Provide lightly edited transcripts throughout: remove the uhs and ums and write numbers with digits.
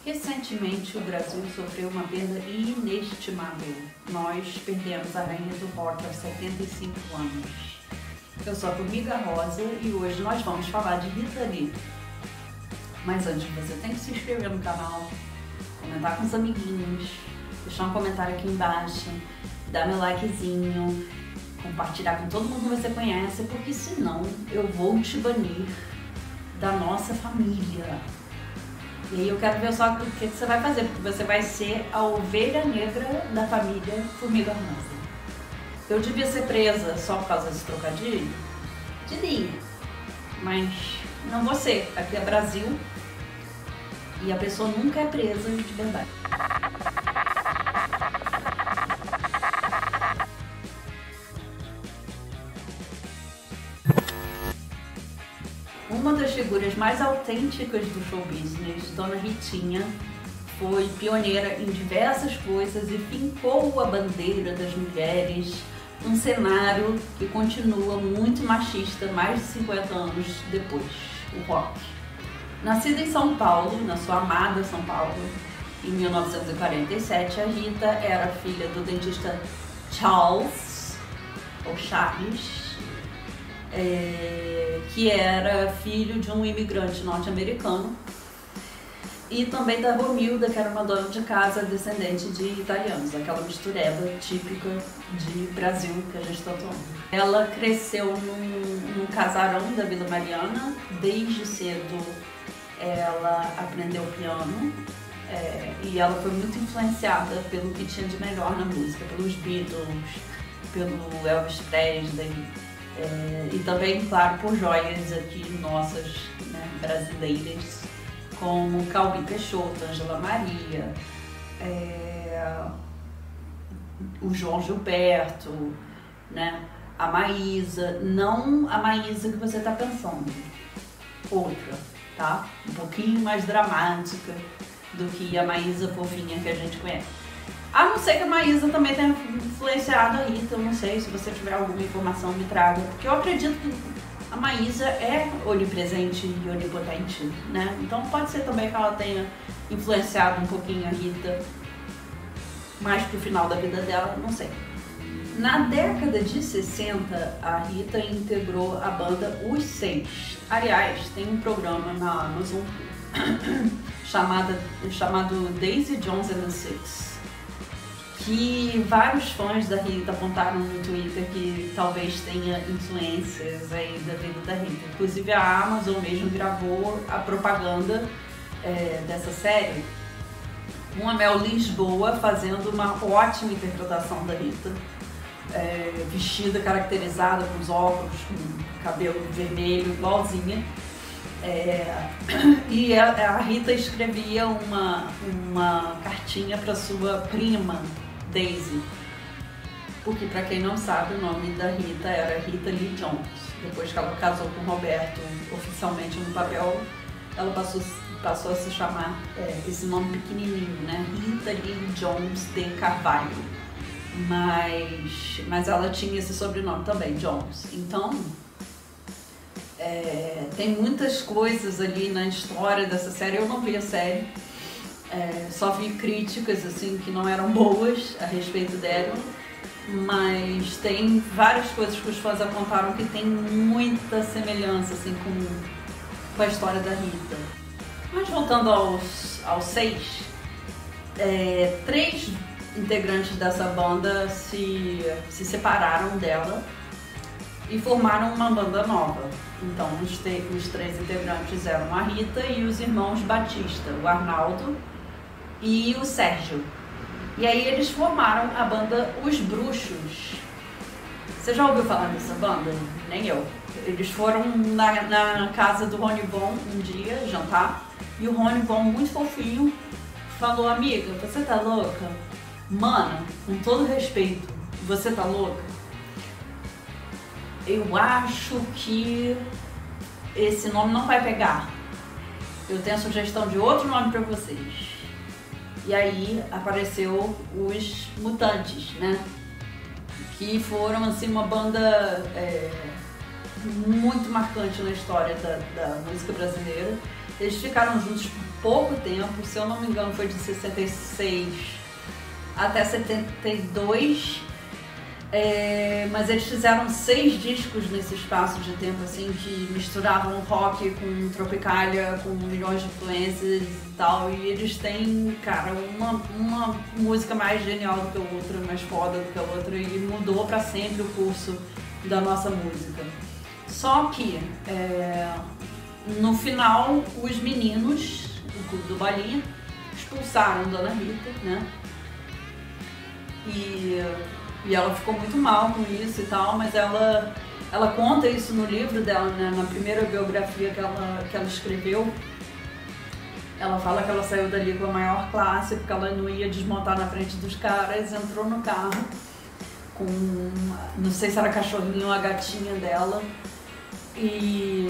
Recentemente, o Brasil sofreu uma perda inestimável. Nós perdemos a rainha do rock aos 75 anos. Eu sou a Formiga Rosa e hoje nós vamos falar de Rita Lee. Mas antes você tem que se inscrever no canal, comentar com os amiguinhos, deixar um comentário aqui embaixo, dar meu likezinho, compartilhar com todo mundo que você conhece, porque senão eu vou te banir da nossa família. E aí eu quero ver só o que você vai fazer, porque você vai ser a ovelha negra da família Formiga Rosa. Eu devia ser presa só por causa desse trocadilho? Devia. Mas não vou ser. Aqui é Brasil e a pessoa nunca é presa de verdade. Uma das figuras mais autênticas do show business, Dona Ritinha, foi pioneira em diversas coisas e fincou a bandeira das mulheres num cenário que continua muito machista mais de 50 anos depois, o rock. Nascida em São Paulo, na sua amada São Paulo, em 1947, a Rita era filha do dentista Charles, ou Charles, que era filho de um imigrante norte-americano, e também da Romilda, que era uma dona de casa descendente de italianos, aquela mistureba típica de Brasil que a gente tanto ama. Ela cresceu num casarão da Vila Mariana. Desde cedo ela aprendeu piano, e ela foi muito influenciada pelo que tinha de melhor na música, pelos Beatles, pelo Elvis Presley, e também, claro, por joias aqui nossas, né, brasileiras, como Calbi Peixoto, Angela Maria, o João Gilberto, né, a Maísa, não a Maísa que você está pensando, outra, tá? Um pouquinho mais dramática do que a Maísa fofinha que a gente conhece. A não ser que a Maísa também tenha influenciado a Rita, eu não sei, se você tiver alguma informação me traga, porque eu acredito que a Maísa é onipresente e onipotente, né? Então pode ser também que ela tenha influenciado um pouquinho a Rita, mais pro final da vida dela, não sei. Na década de 60, a Rita integrou a banda Os Seis. Aliás, tem um programa na Amazon chamado Daisy Jones and the Six, que vários fãs da Rita apontaram no Twitter que talvez tenha influências aí da vida da Rita. Inclusive a Amazon mesmo gravou a propaganda dessa série com a Mel Lisboa fazendo uma ótima interpretação da Rita, vestida, caracterizada, com os óculos, com cabelo vermelho, igualzinha. E a Rita escrevia uma cartinha para sua prima Daisy, porque, para quem não sabe, o nome da Rita era Rita Lee Jones. Depois que ela casou com o Roberto oficialmente no papel, ela passou a se chamar esse nome pequenininho, né? Rita Lee Jones de Carvalho. Mas ela tinha esse sobrenome também, Jones. Então tem muitas coisas ali na história dessa série. Eu não vi a série, só vi críticas assim que não eram boas a respeito dela, mas tem várias coisas que os fãs apontaram que tem muita semelhança assim com a história da Rita. Mas voltando aos seis, três integrantes dessa banda se separaram dela e formaram uma banda nova. Então os três integrantes eram a Rita e os irmãos Batista, o Arnaldo e o Sérgio. E aí eles formaram a banda Os Bruxos. Você já ouviu falar dessa banda? Nem eu. Eles foram na casa do Rony Von um dia jantar, e o Rony Von, muito fofinho, falou: amiga, você tá louca? Mana, com todo respeito, você tá louca? Eu acho que esse nome não vai pegar. Eu tenho a sugestão de outro nome para vocês. E aí apareceu os Mutantes, né? Que foram assim uma banda muito marcante na história da música brasileira. Eles ficaram juntos pouco tempo, se eu não me engano foi de 66 até 72, mas eles fizeram 6 discos nesse espaço de tempo, assim, que misturavam rock com Tropicália, com milhões de influências e tal, e eles têm, cara, uma música mais genial do que a outra, mais foda do que a outra, e mudou pra sempre o curso da nossa música. Só que, no final, os meninos do Clube do Balinha expulsaram Dona Rita, né? E ela ficou muito mal com isso e tal, mas ela conta isso no livro dela, né? Na primeira biografia que ela escreveu. Ela fala que ela saiu dali com a maior classe porque ela não ia desmontar na frente dos caras, entrou no carro com, não sei se era cachorrinho ou a gatinha dela, e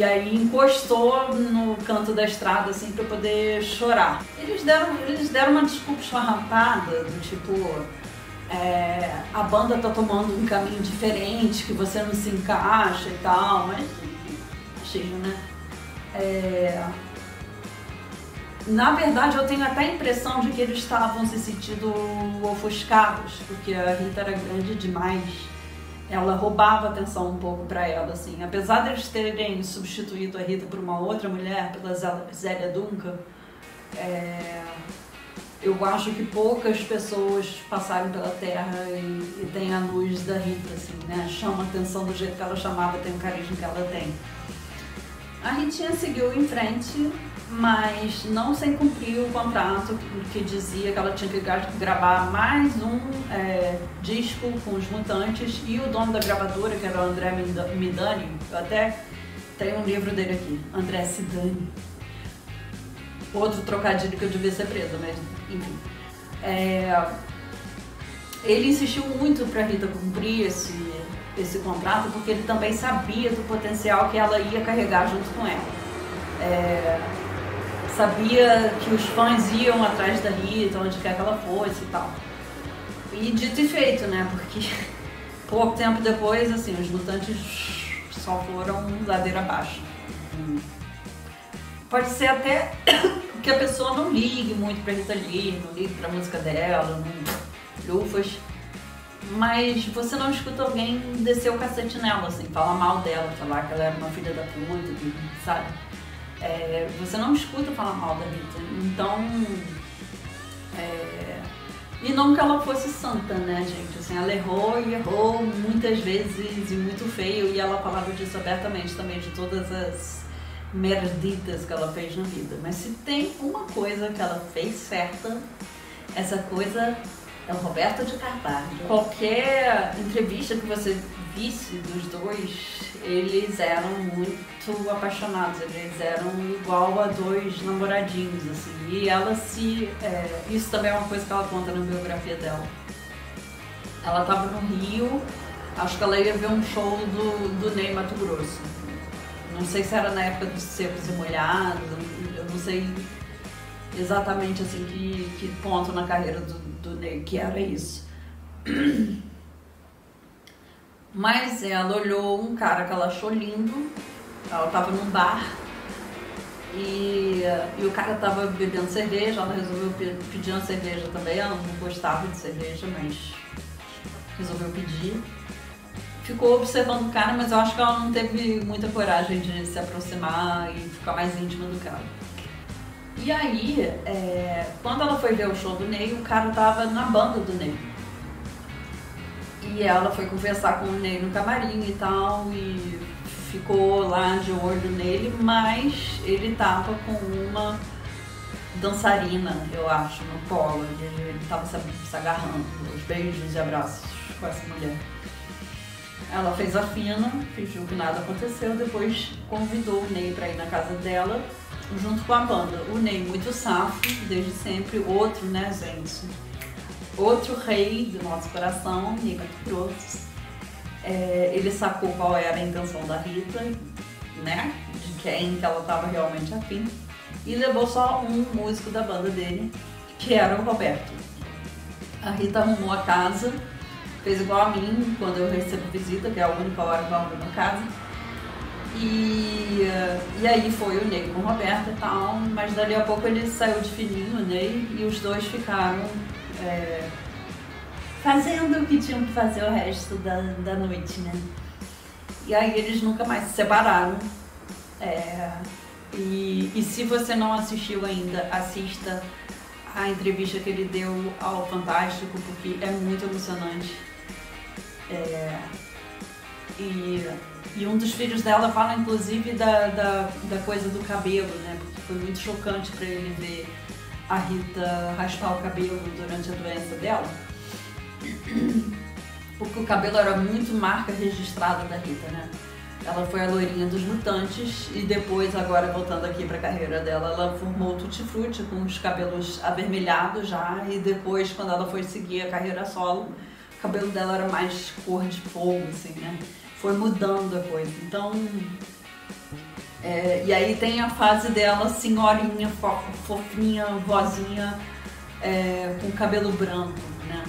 aí encostou no canto da estrada, assim, pra poder chorar. Eles deram uma desculpa esfarrapada, do tipo, a banda tá tomando um caminho diferente, que você não se encaixa e tal, mas chega, né? Na verdade, eu tenho até a impressão de que eles estavam se sentindo ofuscados, porque a Rita era grande demais. Ela roubava atenção um pouco pra ela, assim. Apesar de eles terem substituído a Rita por uma outra mulher, pela Zélia Duncan, eu acho que poucas pessoas passaram pela Terra e têm a luz da Rita, assim, né? Chama a atenção do jeito que ela chamava, tem o carisma que ela tem. A Ritinha seguiu em frente, mas não sem cumprir o contrato que dizia que ela tinha que gravar mais um disco com os Mutantes, e o dono da gravadora, que era o André Midani, eu até tenho um livro dele aqui, André Sidani, outro trocadilho que eu devia ser presa, mas enfim. Ele insistiu muito para Rita cumprir esse contrato, porque ele também sabia do potencial que ela ia carregar junto com ela. Sabia que os fãs iam atrás da Rita, onde quer que ela fosse e tal. E dito e feito, né? Porque pouco tempo depois, assim, os Mutantes só foram ladeira abaixo. Pode ser até que a pessoa não ligue muito pra Rita Lee, não ligue pra música dela, lufas. Mas você não escuta alguém descer o cacete nela, assim, falar mal dela, falar que ela era uma filha da puta, sabe? Você não escuta falar mal da Rita, então... E não que ela fosse santa, né, gente? Assim, ela errou e errou muitas vezes e muito feio, e ela falava disso abertamente também, de todas as merditas que ela fez na vida. Mas se tem uma coisa que ela fez certa, essa coisa é o Roberto de Carvalho. Qualquer entrevista que você visse dos dois, eles eram muito apaixonados, eles eram igual a dois namoradinhos, assim. E ela isso também é uma coisa que ela conta na biografia dela. Ela estava no Rio, acho que ela ia ver um show do Ney Mato Grosso. Não sei se era na época dos Secos e Molhados, eu não sei exatamente assim que ponto na carreira do Ney que era isso. Mas ela olhou um cara que ela achou lindo, ela tava num bar e o cara tava bebendo cerveja, ela resolveu pedir uma cerveja também, ela não gostava de cerveja, mas resolveu pedir. Ficou observando o cara, mas eu acho que ela não teve muita coragem de se aproximar e ficar mais íntima do cara. E aí, quando ela foi ver o show do Ney, o cara tava na banda do Ney. E ela foi conversar com o Ney no camarim e tal, e ficou lá de olho nele, mas ele tava com uma dançarina, eu acho, no colo. Ele tava se agarrando, os beijos e abraços com essa mulher. Ela fez a fina, fingiu que nada aconteceu, depois convidou o Ney pra ir na casa dela, junto com a banda. O Ney, muito safo, desde sempre, outro, né, gente? Outro rei do nosso coração, Ney Mato Grosso. Ele sacou qual era a intenção da Rita, né? De quem que ela estava realmente afim. E levou só um músico da banda dele, que era o Roberto. A Rita arrumou a casa, fez igual a mim quando eu recebo visita, que é a única hora que eu arrumo na casa. E aí foi o Ney com o Roberto e tal, mas dali a pouco ele saiu de fininho, o Ney, e os dois ficaram fazendo o que tinham que fazer o resto da noite, né? E aí eles nunca mais se separaram. E se você não assistiu ainda, assista a entrevista que ele deu ao Fantástico, porque é muito emocionante. E um dos filhos dela fala inclusive da coisa do cabelo, né? Porque foi muito chocante para ele ver a Rita raspar o cabelo durante a doença dela. Porque o cabelo era muito marca registrada da Rita, né? Ela foi a loirinha dos Mutantes e depois, agora voltando aqui pra carreira dela, ela formou o Tutti Frutti com os cabelos avermelhados já, e depois, quando ela foi seguir a carreira solo, o cabelo dela era mais cor de fogo, assim, né? Foi mudando a coisa. Então, e aí tem a fase dela, senhorinha, fofinha, vozinha, com cabelo branco, né?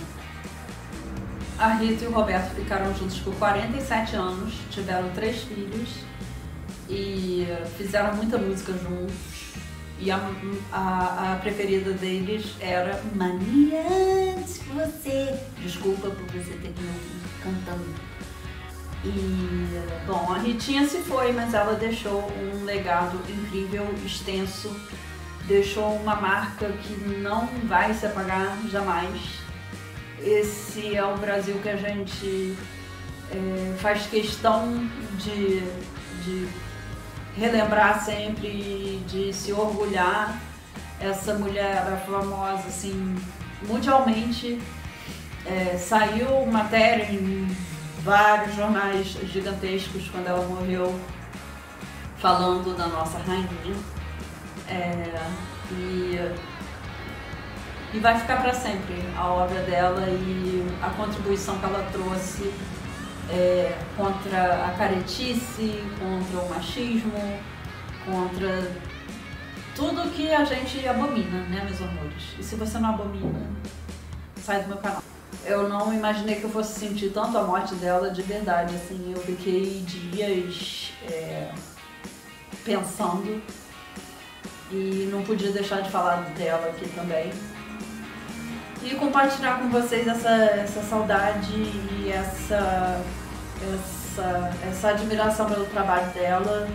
A Rita e o Roberto ficaram juntos por 47 anos, tiveram 3 filhos e fizeram muita música juntos. E a preferida deles era Mania de Você. Desculpa por você ter que me ouvir cantando. E, bom, a Ritinha se foi, mas ela deixou um legado incrível, extenso. Deixou uma marca que não vai se apagar jamais. Esse é o Brasil que a gente faz questão de relembrar sempre, de se orgulhar. Essa mulher era famosa, assim, mundialmente. Saiu matéria em vários jornais gigantescos quando ela morreu, falando da nossa rainha. E vai ficar para sempre a obra dela e a contribuição que ela trouxe contra a caretice, contra o machismo, contra tudo que a gente abomina, né, meus amores? E se você não abomina, sai do meu canal. Eu não imaginei que eu fosse sentir tanto a morte dela de verdade, assim, eu fiquei dias pensando e não podia deixar de falar dela aqui também. E compartilhar com vocês essa saudade e essa admiração pelo trabalho dela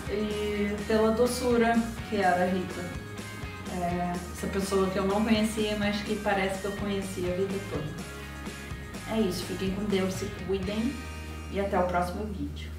e pela doçura que era a Rita. Essa pessoa que eu não conhecia, mas que parece que eu conheci a vida toda. É isso, fiquem com Deus, se cuidem e até o próximo vídeo.